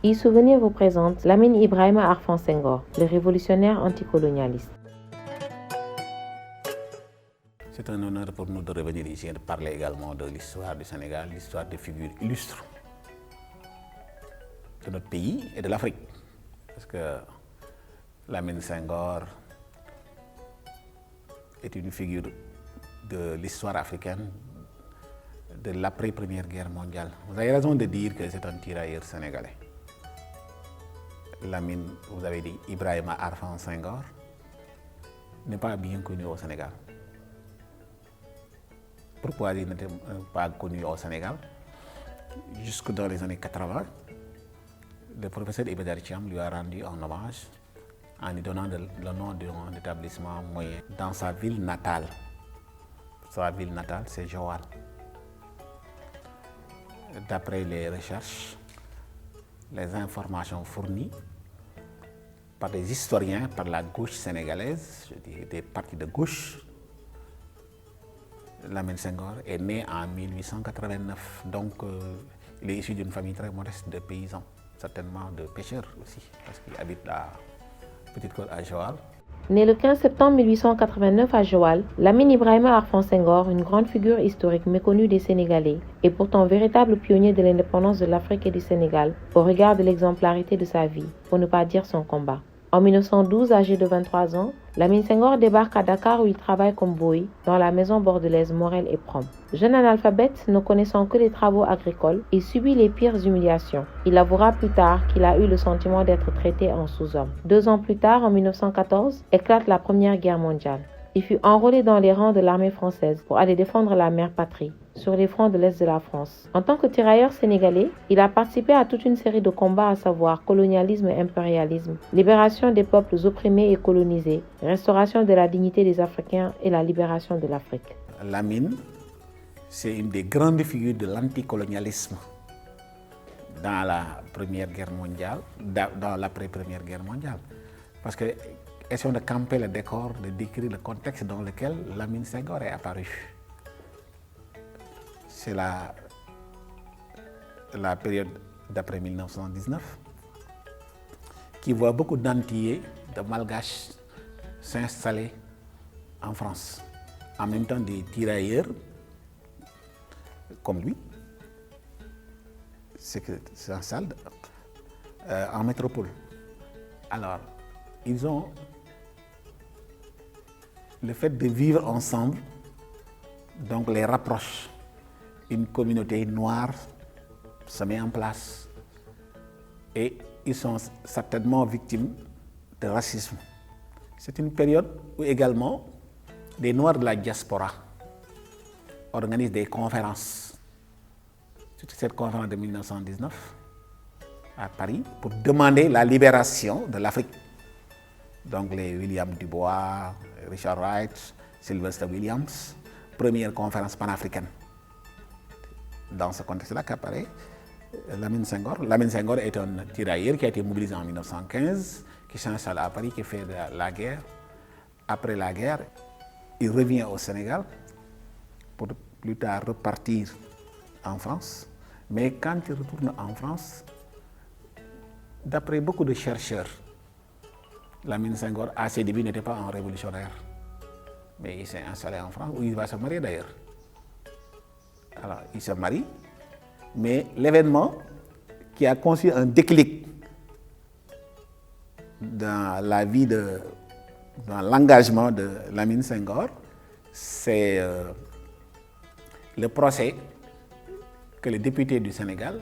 E-Souvenir vous présente Lamine Ibrahima Arfan Senghor, le révolutionnaire anticolonialiste. C'est un honneur pour nous de revenir ici et de parler également de l'histoire du Sénégal, l'histoire des figures illustres de notre pays et de l'Afrique. Parce que Lamine Senghor est une figure de l'histoire africaine de l'après-première guerre mondiale. Vous avez raison de dire que c'est un tirailleur sénégalais. Lamine, vous avez dit Ibrahima Arfan Senghor, n'est pas bien connu au Sénégal. Pourquoi il n'était pas connu au Sénégal? Jusque dans les années 80, le professeur Iba Der Thiam lui a rendu un hommage en lui donnant le nom d'un établissement moyen dans sa ville natale. Sa ville natale, c'est Joal. D'après les recherches, les informations fournies par des historiens, par la gauche sénégalaise, je dis des partis de gauche, Lamine Senghor est né en 1889, donc il est issu d'une famille très modeste de paysans, certainement de pêcheurs aussi, parce qu'il habite la petite côte à Joal. Né le 15 septembre 1889 à Joal, Lamine Ibrahima Arfan Senghor, une grande figure historique méconnue des Sénégalais, est pourtant véritable pionnier de l'indépendance de l'Afrique et du Sénégal, au regard de l'exemplarité de sa vie, pour ne pas dire son combat. En 1912, âgé de 23 ans, Lamine Senghor débarque à Dakar où il travaille comme boy dans la maison bordelaise Morel et Prom. Jeune analphabète, ne connaissant que les travaux agricoles, il subit les pires humiliations. Il avouera plus tard qu'il a eu le sentiment d'être traité en sous-homme. 2 ans plus tard, en 1914, éclate la Première Guerre mondiale. Il fut enrôlé dans les rangs de l'armée française pour aller défendre la mère patrie sur les fronts de l'Est de la France. En tant que tirailleur sénégalais, il a participé à toute une série de combats, à savoir colonialisme et impérialisme, libération des peuples opprimés et colonisés, restauration de la dignité des Africains et la libération de l'Afrique. Lamine, c'est une des grandes figures de l'anticolonialisme dans la Première Guerre mondiale, dans l'après-Première Guerre mondiale. Parce que essayons de camper le décor, de décrire le contexte dans lequel Lamine Senghor est apparu. C'est la période d'après 1919 qui voit beaucoup d'Antillais, de Malgaches s'installer en France. En même temps, des tirailleurs comme lui s'installent en métropole. Alors, ils ont le fait de vivre ensemble, donc les rapproche. Une communauté noire se met en place et ils sont certainement victimes de racisme. C'est une période où également des Noirs de la diaspora organisent des conférences. C'est cette conférence de 1919 à Paris pour demander la libération de l'Afrique. Donc les William Dubois, Richard Wright, Sylvester Williams, première conférence panafricaine. Dans ce contexte-là qu'apparaît Lamine Senghor. Lamine Senghor est un tirailleur qui a été mobilisé en 1915, qui s'installe à Paris, qui fait la guerre. Après la guerre, il revient au Sénégal pour plus tard repartir en France. Mais quand il retourne en France, d'après beaucoup de chercheurs, Lamine Senghor, à ses débuts, n'était pas un révolutionnaire. Mais il s'est installé en France, où il va se marier d'ailleurs. Alors, il se marie, mais l'événement qui a conçu un déclic dans la vie, dans l'engagement de Lamine Senghor, c'est le procès que le député du Sénégal,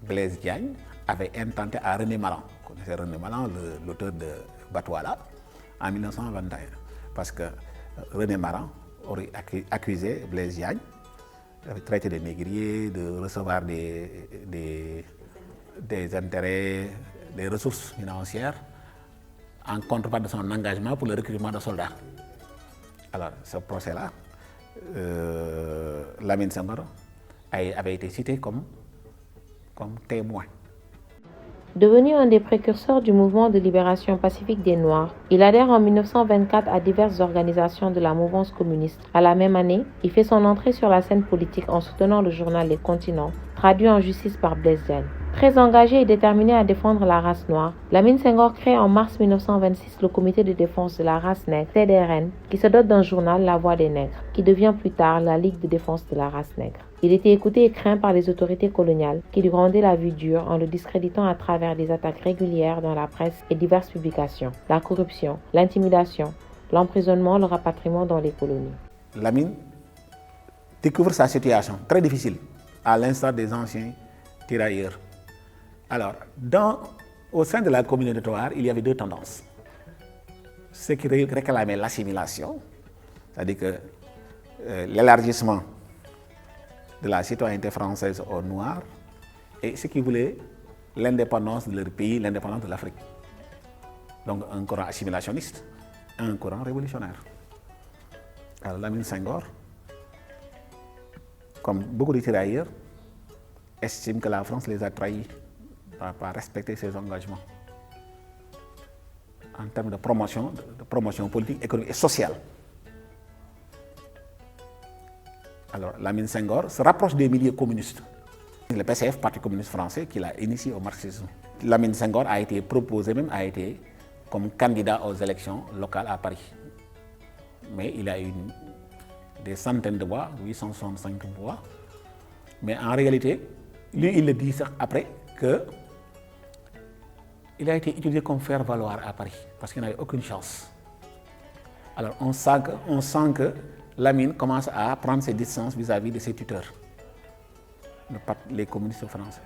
Blaise Diagne, avait intenté à René Malan. Vous connaissez René Malan, l'auteur de Batouala, en 1921. Parce que René Malan aurait accusé Blaise Diagne de traiter de négrier, de recevoir des intérêts, des ressources financières en contrepartie de son engagement pour le recrutement de soldats. Alors, ce procès-là, Lamine Senghor avait été cité comme témoin. Devenu un des précurseurs du mouvement de libération pacifique des Noirs, il adhère en 1924 à diverses organisations de la mouvance communiste. À la même année, il fait son entrée sur la scène politique en soutenant le journal Les Continents, traduit en justice par Blaise Diagne. Très engagé et déterminé à défendre la race noire, Lamine Senghor crée en mars 1926 le Comité de défense de la race nègre, CDRN, qui se dote d'un journal, La Voix des Nègres, qui devient plus tard la Ligue de défense de la race nègre. Il était écouté et craint par les autorités coloniales qui lui rendaient la vue dure en le discréditant à travers des attaques régulières dans la presse et diverses publications, la corruption, l'intimidation, l'emprisonnement, le rapatriement dans les colonies. Lamine découvre sa situation très difficile, à l'instar des anciens tirailleurs. Alors, au sein de la communauté noire, il y avait deux tendances. Ceux qui réclamaient l'assimilation, c'est-à-dire que l'élargissement de la citoyenneté française aux Noirs, et ceux qui voulaient l'indépendance de leur pays, l'indépendance de l'Afrique. Donc un courant assimilationniste, un courant révolutionnaire. Alors Lamine Senghor, comme beaucoup de tirailleurs, estime que la France les a trahis, n'a pas respecté ses engagements en termes de promotion politique, économique et sociale. Alors Lamine Senghor se rapproche des milieux communistes. Le PCF, Parti communiste français, qui l'a initié au marxisme. Lamine Senghor a été proposé, même a été comme candidat aux élections locales à Paris. Mais il a eu des centaines de voix, 865 voix. Mais en réalité, lui, il le dit après qu'il a été utilisé comme faire-valoir à Paris, parce qu'il n'avait aucune chance. Alors on sent que Lamine commence à prendre ses distances vis-à-vis de ses tuteurs, les communistes français.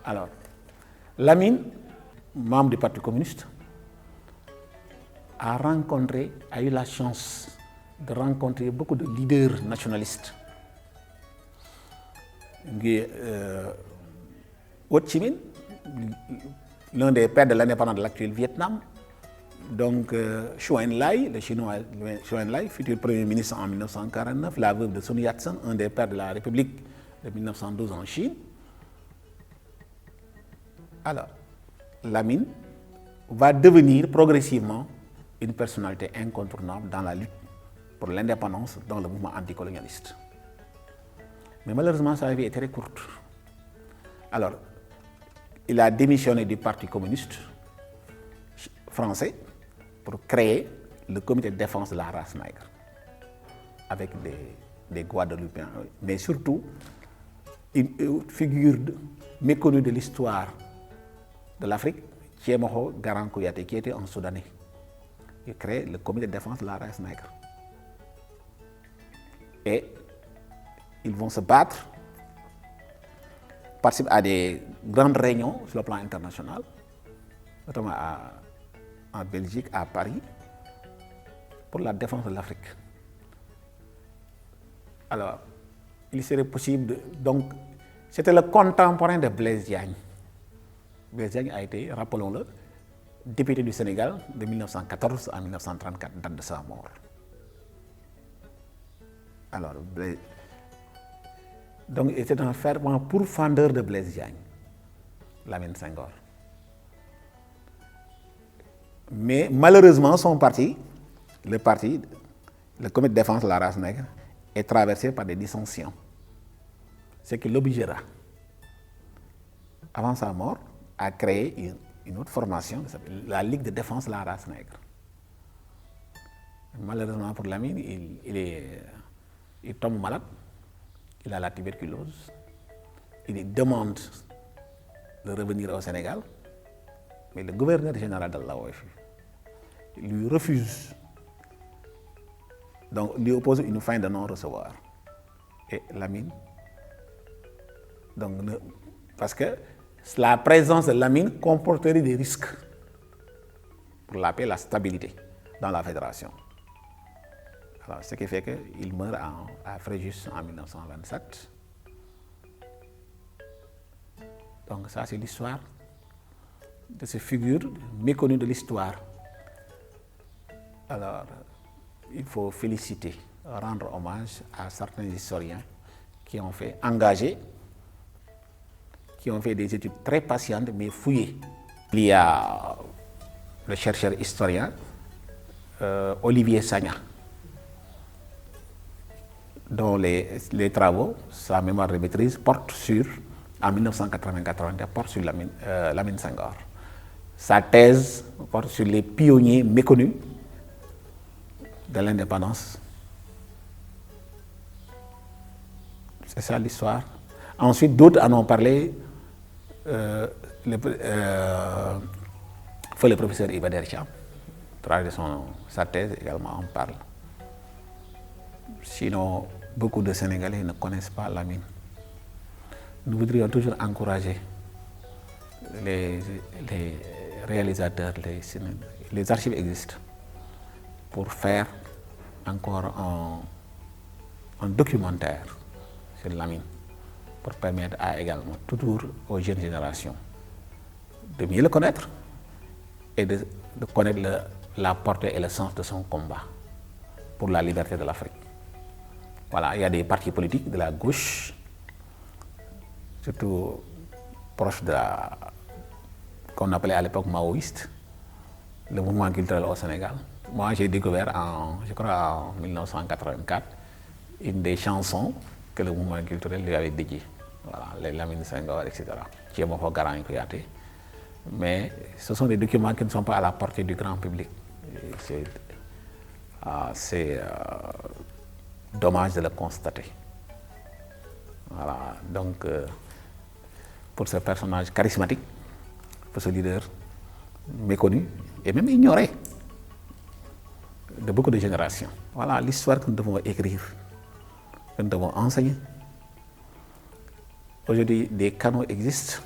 Alors, Lamine, membre du Parti communiste, a eu la chance de rencontrer beaucoup de leaders nationalistes. Ho Chi Minh, l'un des pères de l'indépendance de l'actuel Vietnam, donc Chou En-lai, le chinois Chou En-lai, futur premier ministre en 1949, la veuve de Sun Yat-sen, un des pères de la République de 1912 en Chine. Alors, Lamine va devenir progressivement une personnalité incontournable dans la lutte pour l'indépendance dans le mouvement anticolonialiste. Mais malheureusement, sa vie est très courte. Alors, il a démissionné du Parti communiste français pour créer le Comité de défense de la race nègre, avec des Guadeloupéens, mais surtout une figure méconnue de l'histoire de l'Afrique, Thiemokho Garang Kouyaté, qui était un Soudanais. Il crée le Comité de défense de la race nègre. Et ils vont se battre, participent à des grandes réunions sur le plan international, notamment en Belgique, à Paris, pour la défense de l'Afrique. Alors, il serait possible donc, c'était le contemporain de Blaise Diagne. Blaise Diagne a été, rappelons-le, député du Sénégal de 1914 à 1934, date de sa mort. Alors, donc, c'était un fervent pourfendeur de Blaise Diagne, Lamine Senghor. Mais malheureusement, son parti, le Comité de défense de la race nègre, est traversé par des dissensions. Ce qui l'obligera, avant sa mort, à créer une autre formation, la Ligue de défense de la race nègre. Malheureusement pour Lamine, il tombe malade, il a la tuberculose, il demande de revenir au Sénégal, mais le gouverneur général de l'AOF lui refuse, donc lui oppose une fin de non-recevoir. Et Lamine, donc, parce que la présence de Lamine comporterait des risques pour la paix et la stabilité dans la fédération. Alors, ce qui fait qu'il meurt à Fréjus en 1927. Donc ça, c'est l'histoire de ces figures méconnues de l'histoire. Alors, il faut féliciter, rendre hommage à certains historiens qui ont fait des études très patientes mais fouillées. Il y a le chercheur historien Olivier Sagna, dont les travaux, sa mémoire de maîtrise, portent sur en 1980-90 porte sur Lamine Senghor. Sa thèse porte sur les pionniers méconnus de l'indépendance. C'est ça l'histoire. Ensuite, d'autres en ont parlé. Le professeur Iba Der Thiam, à travers sa thèse également, en parle. Sinon, beaucoup de Sénégalais ne connaissent pas Lamine. Nous voudrions toujours encourager les réalisateurs, les archives existent, pour faire encore un documentaire sur Lamine, pour permettre également toujours aux jeunes générations de mieux le connaître et de connaître la portée et le sens de son combat pour la liberté de l'Afrique. Voilà, il y a des partis politiques de la gauche, surtout proches de qu'on appelait à l'époque maoïste, le mouvement culturel au Sénégal. Moi, j'ai découvert je crois en 1984, une des chansons que le mouvement culturel lui avait dédiées. Voilà, les Lamine Senghor, etc. Qui est mon Garan Kouyaté. Mais ce sont des documents qui ne sont pas à la portée du grand public. C'est dommage de le constater. Voilà, donc pour ce personnage charismatique, pour ce leader méconnu et même ignoré de beaucoup de générations. Voilà l'histoire que nous devons écrire, que nous devons enseigner. Aujourd'hui, des canaux existent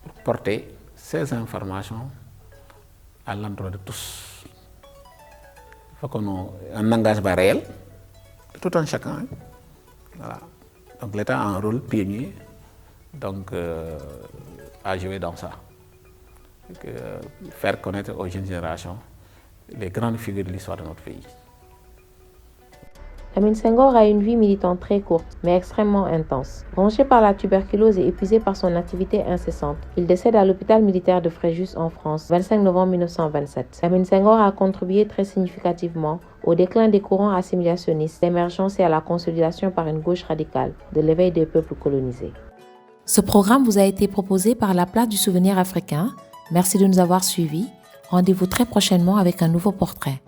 pour porter ces informations à l'endroit de tous. Il faut qu'on ait un engagement réel, tout un chacun. Voilà. Donc l'État a un rôle pionnier, donc à jouer dans ça. Faire connaître aux jeunes générations les grandes figures de l'histoire de notre pays. Lamine Senghor a une vie militante très courte, mais extrêmement intense. Rongé par la tuberculose et épuisé par son activité incessante, il décède à l'hôpital militaire de Fréjus en France, 25 novembre 1927. Lamine Senghor a contribué très significativement au déclin des courants assimilationnistes, l'émergence et à la consolidation par une gauche radicale de l'éveil des peuples colonisés. Ce programme vous a été proposé par la Place du Souvenir africain. Merci de nous avoir suivis. Rendez-vous très prochainement avec un nouveau portrait.